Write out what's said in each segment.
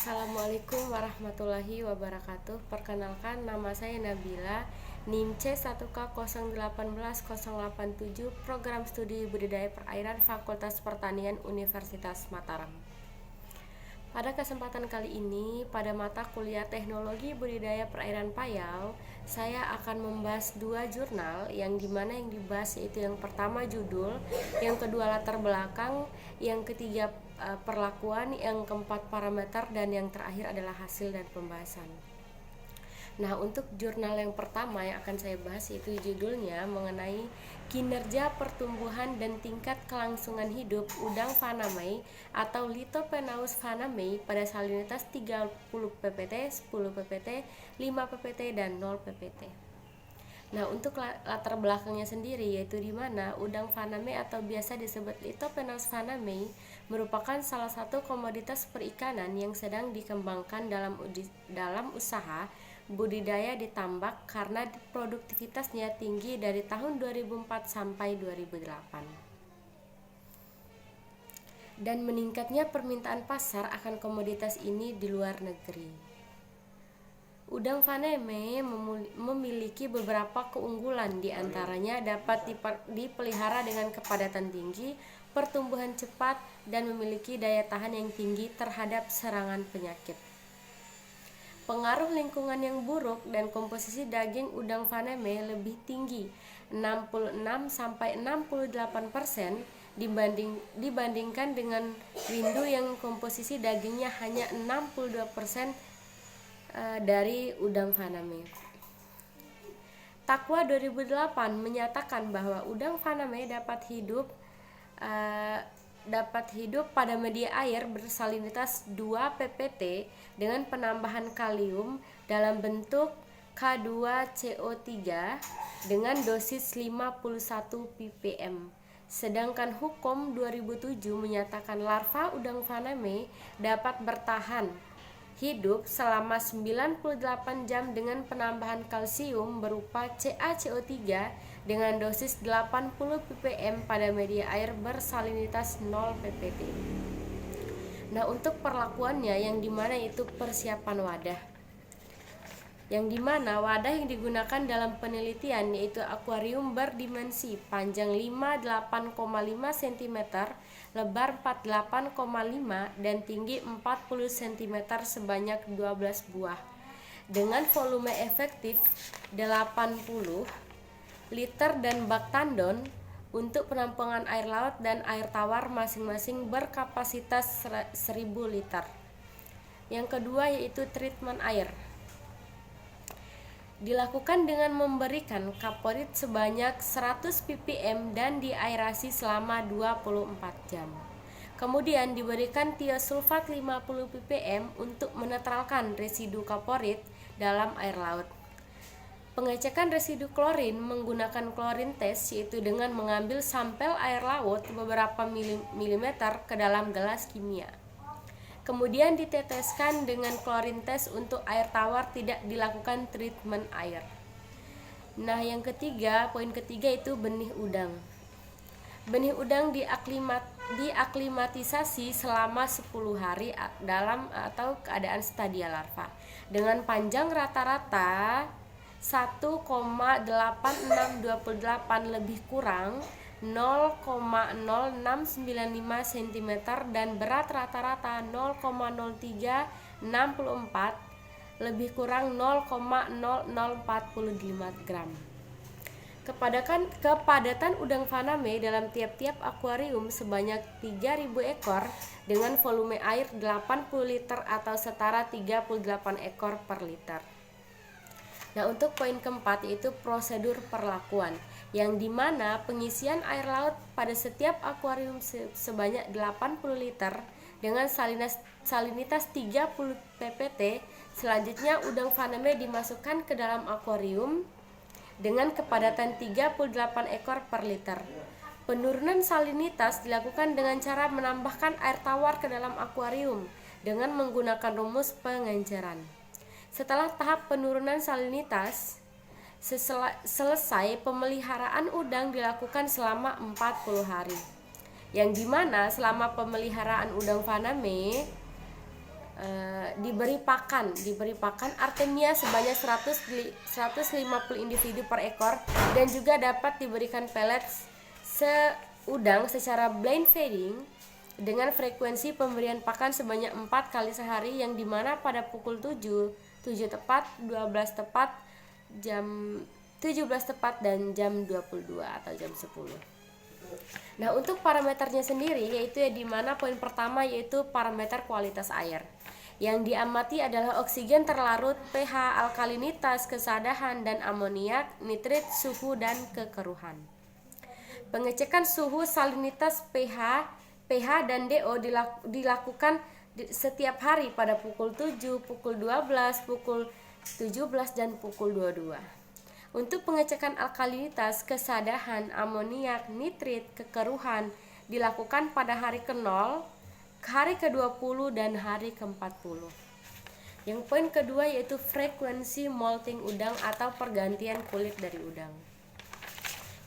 Assalamualaikum warahmatullahi wabarakatuh. Perkenalkan, nama saya Nabila, NIM C1K0181087, Program Studi Budidaya Perairan Fakultas Pertanian Universitas Mataram. Pada kesempatan kali ini, pada mata kuliah Teknologi Budidaya Perairan Payau, saya akan membahas dua jurnal yang dimana yang dibahas yaitu yang pertama judul, yang kedua latar belakang, yang ketiga perlakuan, yang keempat parameter, dan yang terakhir adalah hasil dan pembahasan. Nah, untuk jurnal yang pertama yang akan saya bahas yaitu judulnya mengenai kinerja pertumbuhan dan tingkat kelangsungan hidup udang fanamei atau Lithopenaus fanamei pada salinitas 30 ppt, 10 ppt, 5 ppt, dan 0 ppt. Nah, untuk latar belakangnya sendiri yaitu di mana udang fanamei atau biasa disebut Lithopenaus fanamei merupakan salah satu komoditas perikanan yang sedang dikembangkan dalam usaha budidaya di tambak karena produktivitasnya tinggi dari tahun 2004 sampai 2008. Dan meningkatnya permintaan pasar akan komoditas ini di luar negeri. Udang fanamei memiliki beberapa keunggulan, diantaranya dapat dipelihara dengan kepadatan tinggi, pertumbuhan cepat, dan memiliki daya tahan yang tinggi terhadap serangan penyakit. Pengaruh lingkungan yang buruk dan komposisi daging udang fanamei lebih tinggi 66-68% dibandingkan dengan rindu yang komposisi dagingnya hanya 62% dari udang fanamei. Takwa 2008 menyatakan bahwa udang fanamei dapat hidup pada media air bersalinitas 2 ppt dengan penambahan kalium dalam bentuk K2CO3 dengan dosis 51 ppm. Sedangkan Hukum 2007 menyatakan larva udang fanamei dapat bertahan hidup selama 98 jam dengan penambahan kalsium berupa CaCO3 dengan dosis 80 ppm pada media air bersalinitas 0 ppt. Nah, untuk perlakuannya yang dimana itu persiapan wadah, yang dimana wadah yang digunakan dalam penelitian yaitu akuarium berdimensi panjang 58,5 cm, lebar 48,5 dan tinggi 40 cm sebanyak 12 buah dengan volume efektif 80 liter dan bak tandon untuk penampungan air laut dan air tawar masing-masing berkapasitas 1000 liter. Yang kedua yaitu treatment air. Dilakukan dengan memberikan kaporit sebanyak 100 ppm dan diaerasi selama 24 jam. Kemudian diberikan tiosulfat 50 ppm untuk menetralkan residu kaporit dalam air laut. Pengecekan residu klorin menggunakan klorin test yaitu dengan mengambil sampel air laut beberapa milimeter ke dalam gelas kimia. Kemudian diteteskan dengan klorin test untuk air tawar, tidak dilakukan treatment air. Nah, yang ketiga, poin ketiga itu benih udang. Benih udang diaklimatisasi selama 10 hari dalam atau keadaan stadia larva dengan panjang rata-rata 1,8628 lebih kurang 0,0695 cm dan berat rata-rata 0,0364 lebih kurang 0,0045 gram. Kepadatan udang fanamei dalam tiap-tiap akuarium sebanyak 3000 ekor dengan volume air 80 liter atau setara 38 ekor per liter. Nah, untuk poin keempat yaitu prosedur perlakuan, yang dimana pengisian air laut pada setiap akuarium sebanyak 80 liter dengan salinitas 30 ppt. Selanjutnya udang fanamei dimasukkan ke dalam akuarium dengan kepadatan 38 ekor per liter. Penurunan salinitas dilakukan dengan cara menambahkan air tawar ke dalam akuarium dengan menggunakan rumus pengenceran. Setelah tahap penurunan salinitas selesai, pemeliharaan udang dilakukan selama 40 hari. Yang dimana selama pemeliharaan udang fanamei diberi pakan artemia sebanyak 150 individu per ekor, dan juga dapat diberikan pellets udang secara blind feeding dengan frekuensi pemberian pakan sebanyak 4 kali sehari, yang dimana pada pukul 7 tepat, 12 tepat, jam 17 tepat, dan jam 22 atau jam 10. Nah, untuk parameternya sendiri yaitu dimana poin pertama yaitu parameter kualitas air. Yang diamati adalah oksigen terlarut, pH, alkalinitas, kesadahan, dan amoniak, nitrit, suhu, dan kekeruhan. Pengecekan suhu, salinitas, pH, dan DO dilakukan setiap hari pada pukul 7, pukul 12, pukul 17, dan pukul 22. Untuk pengecekan alkalinitas, kesadahan, amoniak, nitrit, kekeruhan dilakukan pada hari ke-0, hari ke-20, dan hari ke-40. Yang poin kedua yaitu frekuensi molting udang atau pergantian kulit dari udang,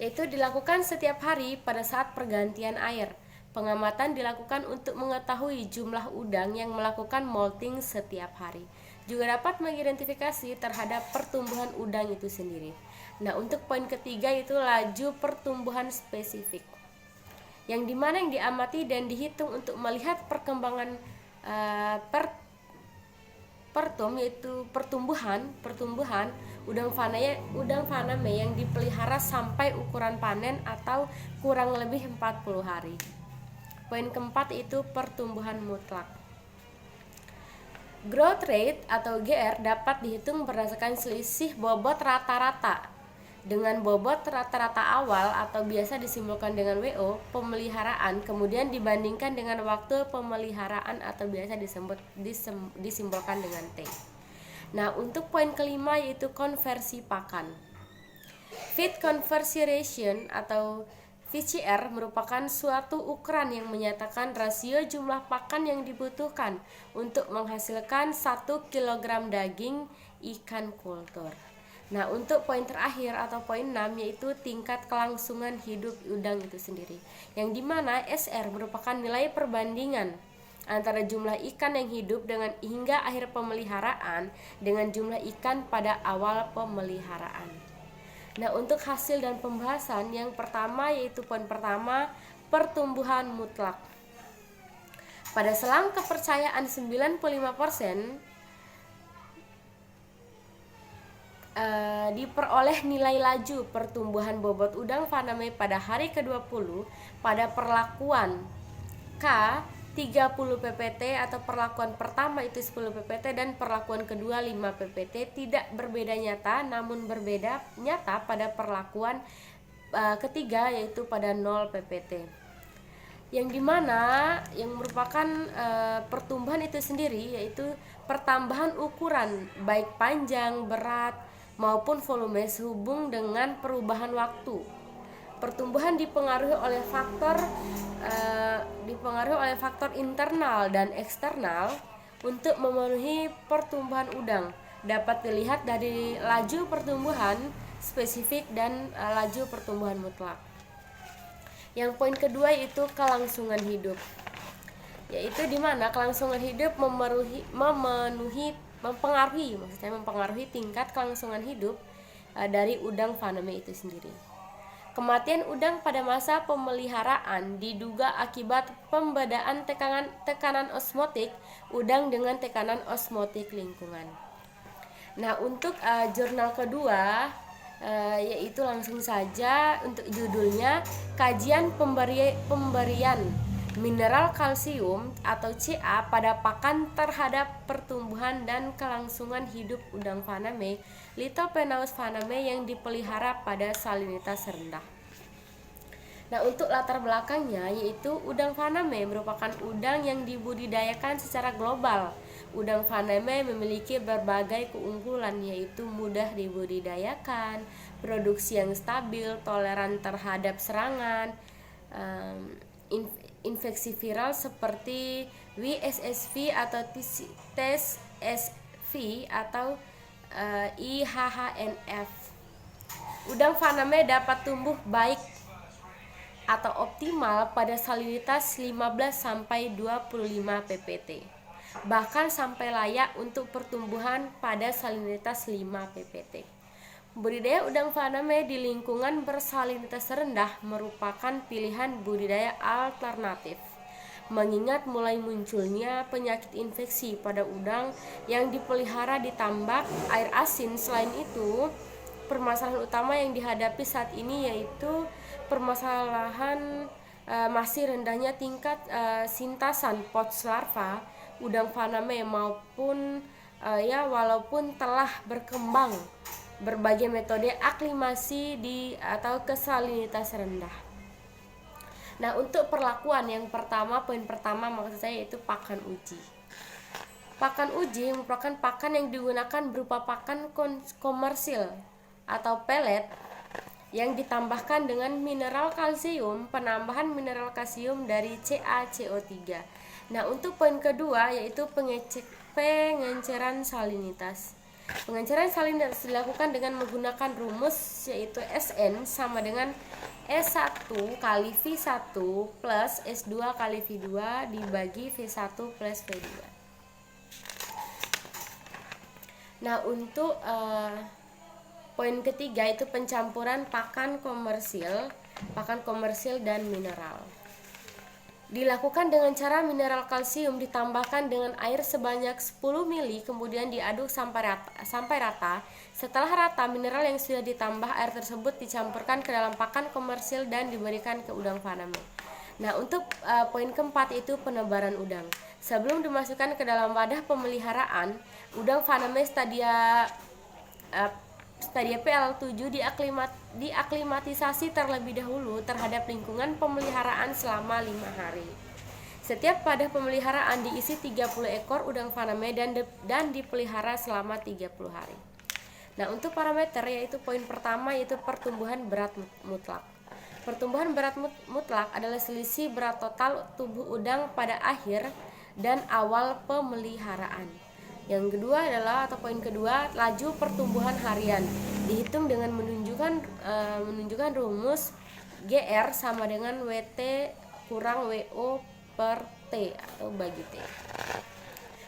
yaitu dilakukan setiap hari pada saat pergantian air. Pengamatan dilakukan untuk mengetahui jumlah udang yang melakukan molting setiap hari. Juga dapat mengidentifikasi terhadap pertumbuhan udang itu sendiri. Nah, untuk poin ketiga yaitu laju pertumbuhan spesifik, yang dimana yang diamati dan dihitung untuk melihat perkembangan yaitu pertumbuhan udang faname yang dipelihara sampai ukuran panen atau kurang lebih 40 hari. Poin keempat itu pertumbuhan mutlak. Growth rate atau GR dapat dihitung berdasarkan selisih bobot rata-rata dengan bobot rata-rata awal atau biasa disimbolkan dengan WO pemeliharaan, kemudian dibandingkan dengan waktu pemeliharaan atau biasa disimbolkan dengan T. Nah, untuk poin kelima yaitu konversi pakan. Feed conversion ratio atau VCR merupakan suatu ukuran yang menyatakan rasio jumlah pakan yang dibutuhkan untuk menghasilkan 1 kg daging ikan kultur. Nah, untuk poin terakhir atau poin 6 yaitu tingkat kelangsungan hidup udang itu sendiri, yang dimana SR merupakan nilai perbandingan antara jumlah ikan yang hidup dengan hingga akhir pemeliharaan dengan jumlah ikan pada awal pemeliharaan. Nah, untuk hasil dan pembahasan yang pertama yaitu poin pertama, pertumbuhan mutlak. Pada selang kepercayaan 95% diperoleh nilai laju pertumbuhan bobot udang faname pada hari ke-20 pada perlakuan K 30 ppt atau perlakuan pertama itu 10 ppt dan perlakuan kedua 5 ppt tidak berbeda nyata, namun berbeda nyata pada perlakuan ketiga yaitu pada 0 ppt, yang dimana yang merupakan pertumbuhan itu sendiri yaitu pertambahan ukuran baik panjang, berat maupun volume sehubung dengan perubahan waktu. Pertumbuhan dipengaruhi oleh faktor internal dan eksternal untuk memenuhi pertumbuhan udang. Dapat dilihat dari laju pertumbuhan spesifik dan laju pertumbuhan mutlak. Yang poin kedua yaitu kelangsungan hidup, yaitu di mana kelangsungan hidup mempengaruhi tingkat kelangsungan hidup dari udang faname itu sendiri. Kematian udang pada masa pemeliharaan diduga akibat pembedaan tekanan osmotik udang dengan tekanan osmotik lingkungan. Nah, untuk jurnal kedua yaitu langsung saja untuk judulnya kajian pemberian mineral kalsium atau Ca pada pakan terhadap pertumbuhan dan kelangsungan hidup udang faname Lithopenaus faname yang dipelihara pada salinitas rendah. Nah, untuk latar belakangnya yaitu udang faname merupakan udang yang dibudidayakan secara global. Udang faname memiliki berbagai keunggulan yaitu mudah dibudidayakan, produksi yang stabil, toleran terhadap serangan, infeksi viral seperti WSSV atau TSSV atau IHHNF. Udang faname dapat tumbuh baik atau optimal pada salinitas 15 sampai 25 ppt. bahkan sampai layak untuk pertumbuhan pada salinitas 5 ppt. Budidaya udang faname di lingkungan bersalinitas rendah merupakan pilihan budidaya alternatif, mengingat mulai munculnya penyakit infeksi pada udang yang dipelihara di tambak air asin. Selain itu, permasalahan utama yang dihadapi saat ini yaitu permasalahan masih rendahnya tingkat sintasan pods larva udang faname maupun walaupun telah berkembang berbagai metode aklimasi di atau ke salinitas rendah. Nah, untuk perlakuan yang pertama, poin pertama maksud saya yaitu pakan uji. Pakan uji merupakan pakan yang digunakan berupa pakan komersil atau pelet yang ditambahkan dengan mineral kalsium, penambahan mineral kalsium dari CaCO3. Nah, untuk poin kedua yaitu pengenceran salinitas. Pengenceran salinitas dilakukan dengan menggunakan rumus yaitu SN sama dengan S1 kali V1 plus S2 kali V2 dibagi V1 plus V2. Nah, untuk poin ketiga itu pencampuran pakan komersil dan mineral. Dilakukan dengan cara mineral kalsium ditambahkan dengan air sebanyak 10 ml kemudian diaduk sampai rata. Setelah rata, mineral yang sudah ditambah air tersebut dicampurkan ke dalam pakan komersil dan diberikan ke udang faname. Nah, untuk poin keempat itu penebaran udang. Sebelum dimasukkan ke dalam wadah pemeliharaan, udang faname stadia PL7 diaklimatisasi terlebih dahulu terhadap lingkungan pemeliharaan selama 5 hari. Setiap wadah pemeliharaan diisi 30 ekor udang faname dan dipelihara selama 30 hari. Nah, untuk parameter yaitu poin pertama yaitu pertumbuhan berat mutlak. Pertumbuhan berat mutlak adalah selisih berat total tubuh udang pada akhir dan awal pemeliharaan. Yang kedua adalah atau poin kedua laju pertumbuhan harian dihitung dengan menunjukkan rumus GR sama dengan WT kurang WO per T atau bagi T.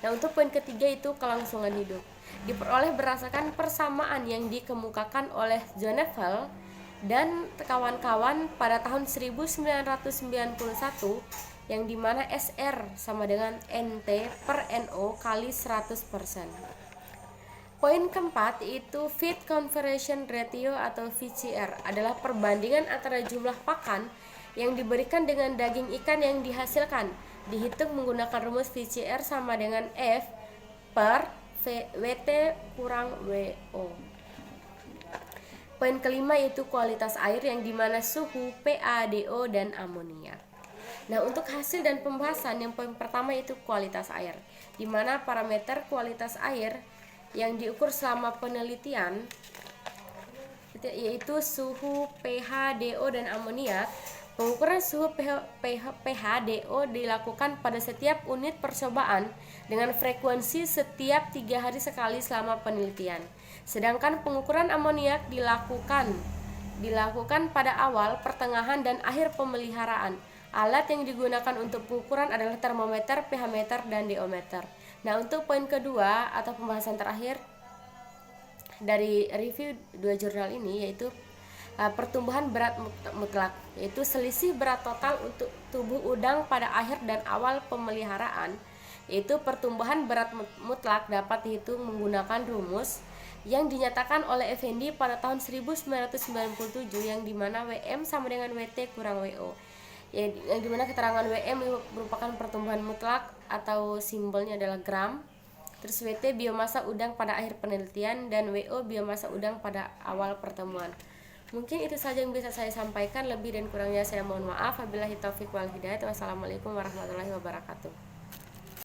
Nah, untuk poin ketiga itu kelangsungan hidup diperoleh berdasarkan persamaan yang dikemukakan oleh Zonneville dan kawan-kawan pada tahun 1991 yang dimana SR sama dengan NT per NO kali 100%. Poin keempat itu Feed Conversion Ratio atau VCR adalah perbandingan antara jumlah pakan yang diberikan dengan daging ikan yang dihasilkan, dihitung menggunakan rumus VCR sama dengan F per WT kurang WO. Poin kelima yaitu kualitas air yang dimana suhu, pH, DO, dan amonia. Nah, untuk hasil dan pembahasan yang poin pertama itu kualitas air, di mana parameter kualitas air yang diukur selama penelitian yaitu suhu, pH, DO, dan amoniak. Pengukuran suhu pH, DO dilakukan pada setiap unit percobaan dengan frekuensi setiap 3 hari sekali selama penelitian. Sedangkan pengukuran amoniak dilakukan pada awal, pertengahan, dan akhir pemeliharaan. Alat yang digunakan untuk pengukuran adalah termometer, pH meter, dan DO meter. Nah, untuk poin kedua atau pembahasan terakhir dari review 2 jurnal ini yaitu pertumbuhan berat mutlak, yaitu selisih berat total untuk tubuh udang pada akhir dan awal pemeliharaan. Yaitu pertumbuhan berat mutlak dapat dihitung menggunakan rumus yang dinyatakan oleh Effendi pada tahun 1997 yang dimana WM sama dengan WT kurang WO. Yang dimana keterangan WM merupakan pertumbuhan mutlak atau simbolnya adalah gram. Terus WT biomasa udang pada akhir penelitian dan WO biomasa udang pada awal pertemuan. Mungkin itu saja yang bisa saya sampaikan, lebih dan kurangnya saya mohon maaf. Wabillahi taufiq wal hidayah. Wassalamualaikum warahmatullahi wabarakatuh.